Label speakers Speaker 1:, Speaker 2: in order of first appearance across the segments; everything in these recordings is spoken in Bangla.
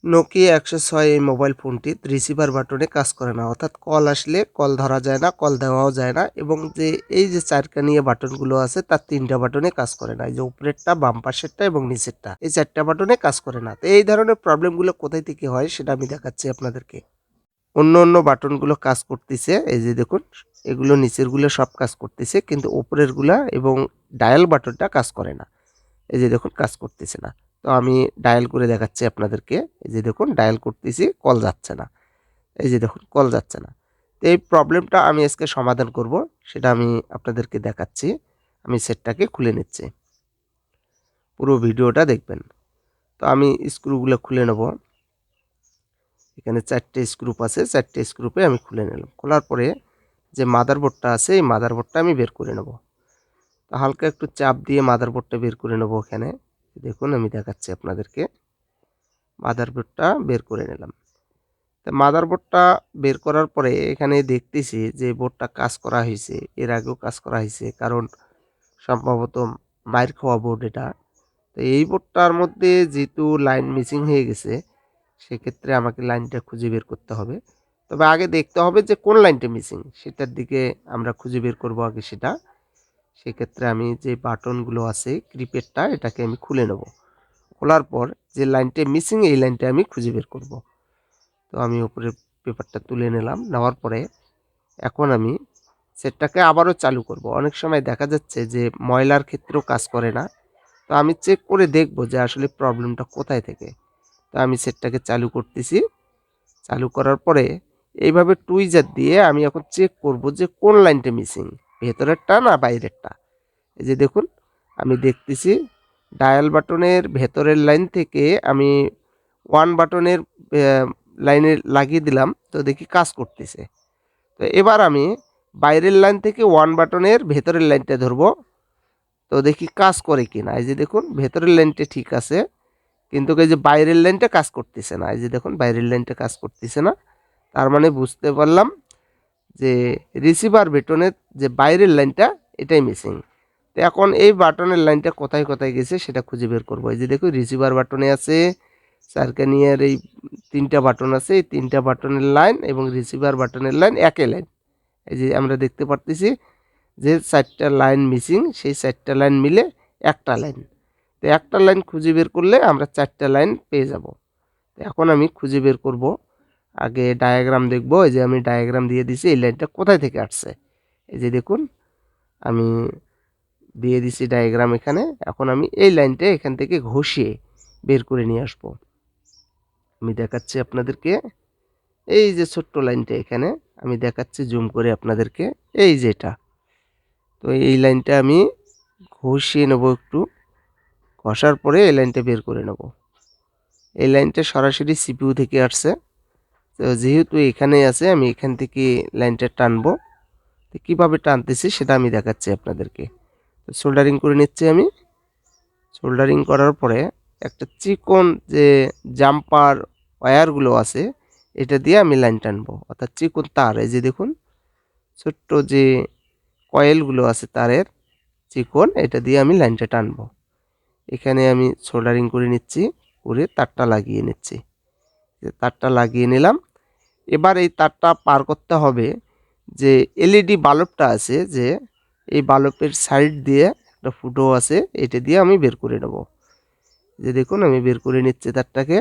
Speaker 1: নোকিয়া 106 এই মোবাইল ফোনটি রিসিভার বাটনে কাজ করে না, অর্থাৎ কল আসলে কল ধরা যায় না, কল দেওয়াও যায় না এবং এই যে চারকানিয়া বাটনগুলো আছে তার 3টা বাটনে কাজ করে না। এই যে উপরেরটা, বাম পাশেরটা এবং নিচেরটা, এই 4টা বাটনে কাজ করে না। তো এই ধরনের প্রবলেমগুলো কোথায় থেকে হয় সেটা আমি দেখাচ্ছি আপনাদেরকে। অন্য বাটনগুলো কাজ করতেছে, এই যে দেখুন, এগুলো নিচেরগুলো সব কাজ করতেছে, কিন্তু উপরেরগুলা এবং ডায়াল বাটনটা কাজ করে না। এই যে দেখুন, কাজ করতেছে না। তো আমি ডায়াল করে দেখাচ্ছি আপনাদেরকে। এই যে দেখুন, ডায়াল করতেছি, কল যাচ্ছে না। এই যে দেখুন, কল যাচ্ছে না। তো এই প্রবলেমটা আমি আজকে সমাধান করব, সেটা আমি আপনাদেরকে দেখাচ্ছি। আমি সেটটাকে খুলে নিচ্ছি, পুরো ভিডিওটা দেখবেন। তো আমি স্ক্রুগুলো খুলে নেব। এখানে 4টে স্ক্রুপ আছে, 4টে স্ক্রুপে আমি খুলে নিলাম। খোলার পরে যে মাদারবোর্ডটা আছে, এই মাদারবোর্ডটা আমি বের করে নেব। তো হালকা একটু চাপ দিয়ে মাদারবোর্ডটা বের করে নেব। এখানে দেখুন, আমি দেখাচ্ছি আপনাদেরকে। মাদারবোর্ডটা বের করে নিলাম। তো মাদারবোর্ডটা বের করার পরে এখানে দেখতেছি যে বোর্ডটা কাজ করা হয়েছে, এর আগেও কাজ করা হয়েছে, কারণ সম্ভবত মাইর খাওয়া বোর্ড এটা। তো এই বোর্ডটার মধ্যে যেহেতু লাইন মিসিং হয়ে গেছে, সেক্ষেত্রে আমাকে লাইনটা খুঁজে বের করতে হবে। তবে আগে দেখতে হবে যে কোন লাইনটা মিসিং, সেটার দিকে আমরা খুঁজে বের করব আগে সেটা। সেক্ষেত্রে আমি যে বাটনগুলো আছে ক্রিপেডটা, এটাকে আমি খুলে নেব। খোলার পর যে লাইনটা মিসিং, এই লাইনটা আমি খুঁজে বের করব। তো আমি উপরে পেপারটা তুলে নিলাম। নেওয়ার পরে এখন আমি সেটটাকে আবারও চালু করব। অনেক সময় দেখা যাচ্ছে যে ময়লার ক্ষেত্রেও কাজ করে না। তো আমি চেক করে দেখব যে আসলে প্রবলেমটা কোথায় থেকে। তো আমি সেটটাকে চালু করতেছি। চালু করার পরে এইভাবে টুইজার দিয়ে আমি এখন চেক করব যে কোন লাইনটা মিসিং, ভেতরেরটা না বাইরেরটা। এই যে দেখুন, আমি দেখতেছি ডায়াল বাটনের ভেতরের লাইন থেকে আমি বাটনের লাইনে লাগিয়ে দিলাম, তো দেখি কাজ করতেছে। তো এবার আমি বাইরের লাইন থেকে বাটনের ভেতরের লাইনটা ধরবো, তো দেখি কাজ করে কি না। এই যে দেখুন, ভেতরের লাইনটা ঠিক আছে, কিন্তু এই যে বাইরের লাইনটা কাজ করতেছে না। এই যে দেখুন, বাইরের লাইনটা কাজ করতেছে না। তার মানে বুঝতে পারলাম যে রিসিভার বাটনের যে বাইরের লাইনটা, এটাই মিসিং। তো এখন এই বাটনের লাইনটা কোথায় কোথায় গেছে সেটা খুঁজে বের করবো। এই যে দেখুন, রিসিভার বাটনে আছে, সার্কানিয়ার এই 3টা বাটন আছে, এই 3টা বাটনের লাইন এবং রিসিভার বাটনের লাইন একই লাইন। এই যে আমরা দেখতে পারতেছি যে 4টা লাইন মিসিং, সেই 4টা লাইন মিলে একটা লাইন। তো একটা লাইন খুঁজে বের করলে আমরা 4টা লাইন পেয়ে যাব। তো এখন আমি খুঁজে বের করব। আগে ডায়াগ্রাম দেখব। এই যে আমি ডায়াগ্রাম দিয়ে দিছি, এই লাইনটা কোথায় থেকে আসছে। এই যে দেখুন, আমি দিয়ে দিছি ডায়াগ্রাম এখানে। এখন আমি এই লাইনটা এখান থেকে ঘষিয়ে বের করে নিয়ে আসব। আমি দেখাচ্ছি আপনাদেরকে। এই যে ছোট্ট লাইনটা এখানে আমি দেখাচ্ছি জুম করে আপনাদেরকে, এই যে এটা। তো এই লাইনটা আমি ঘষিয়ে নেব একটু। ঘষার পরে এই লাইনটা বের করে নেব। এই লাইনটা সরাসরি সিপিইউ থেকে আসছে। তো যেহেতু এখানেই আছে, আমি এখান থেকে লাইনটা টানবো। তো কীভাবে টানতেছি সেটা আমি দেখাচ্ছি আপনাদেরকে। তো সোল্ডারিং করে নিচ্ছি আমি। সোল্ডারিং করার পরে একটা চিকন যে জাম্পার ওয়্যারগুলো আছে, এটা দিয়ে আমি লাইন টানবো, অর্থাৎ চিকন তার। এই যে দেখুন, ছোট্ট যে কয়েলগুলো আছে তারের চিকন, এটা দিয়ে আমি লাইনটা টানবো। এখানে আমি সোল্ডারিং করে নিচ্ছি, করে তারটা লাগিয়ে নিচ্ছি। তারটা লাগিয়ে নিলাম। এবার এই তারটা পার করতে হবে যে এলইডি বাল্বটা আছে, যে এই বাল্বের সাইড দিয়ে একটা ফুটো আছে, এটা দিয়ে আমি বের করে নেব। যে দেখুন, আমি বের করে নিচ্ছি তারটাকে।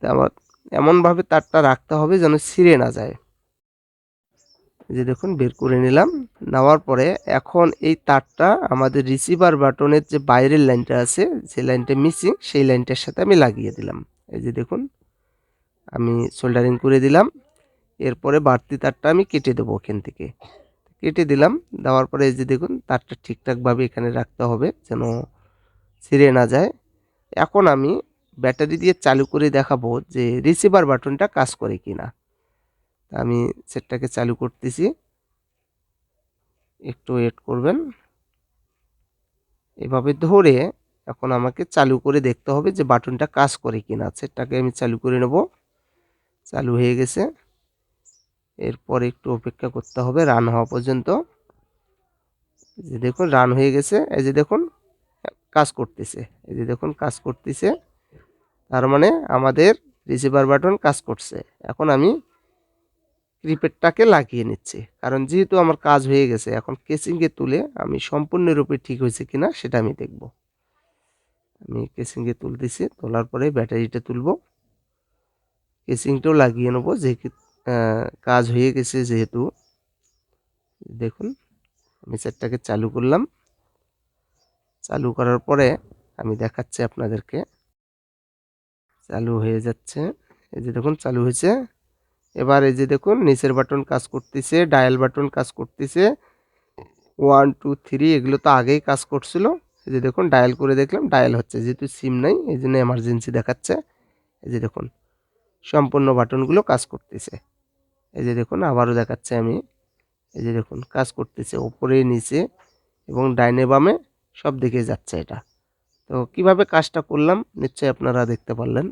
Speaker 1: আমার এমনভাবে তারটা রাখতে হবে যেন ছিঁড়ে না যায়। যে দেখুন, বের করে নিলাম। নেওয়ার পরে এখন এই তারটা আমাদের রিসিভার বাটনের যে বাইরের লাইনটা আছে, যে লাইনটা মিসিং, সেই লাইনটার সাথে আমি লাগিয়ে দিলাম। এই যে দেখুন, আমি সোল্ডারিং করে দিলাম। এরপরে বাড়তি তারটা আমি কেটে দেবো এখান থেকে। কেটে দিলাম। দেওয়ার পরে এই যে দেখুন, তারটা ঠিকঠাকভাবে এখানে রাখতে হবে যেন ছিঁড়ে না যায়। এখন আমি ব্যাটারি দিয়ে চালু করে দেখাবো যে রিসিভার বাটনটা কাজ করে কিনা। আমি সেটটাকে চালু করতেছি, একটু ওয়েট করবেন। এভাবে ধরে এখন আমাকে চালু করে দেখতে হবে যে বাটনটা কাজ করে কিনা। সেটটাকে আমি চালু করে নেব। চালু হয়ে গেছে। এরপর একটু অপেক্ষা করতে হবে রান হওয়া পর্যন্ত। এই যে দেখুন, রান হয়ে গেছে। এই যে দেখুন, কাজ করতেছে। এই যে দেখুন, কাজ করতেছে। তার মানে আমাদের রিসিভার বাটন কাজ করছে। এখন আমি প্রিপেডটাকে লাগিয়ে নিচ্ছি, কারণ যেহেতু আমার কাজ হয়ে গেছে, এখন কেসিংয়ে তুলে আমি সম্পূর্ণরূপে ঠিক হয়েছে কিনা সেটা আমি দেখব। আমি কেসিংয়ে তুলতেছি, তোলার পরে ব্যাটারিটা তুলব, কেসিংটাও লাগিয়ে নেব, যে কাজ হয়ে গেছে যেহেতু। দেখুন মিক্সারটাকে চালু করলাম, চালু করার পরে আমি দেখাচ্ছি আপনাদেরকে। চালু হয়ে যাচ্ছে, এই যে দেখুন চালু হয়েছে। এবার এই যে দেখুন নিচের বাটন কাজ করতেছে, ডায়াল বাটন কাজ করতেছে, 1 2 3 এগুলো তো আগেই কাজ করছিল। এই যে দেখুন ডায়াল করে দেখলাম, ডায়াল হচ্ছে, যেহেতু সিম নাই এই জন্য এমার্জেন্সি দেখাচ্ছে। এই যে দেখুন সম্পূর্ণ বাটনগুলো কাজ করতেছে। এই যে দেখুন আবারও দেখাচ্ছে আমি, এই যে দেখুন কাজ করতেছে উপরে নিচে এবং ডাইনে বামে সব দিকে যাচ্ছে এটা। তো কিভাবে কাজটা করলাম নিশ্চয়ই আপনারা দেখতে পারলেন।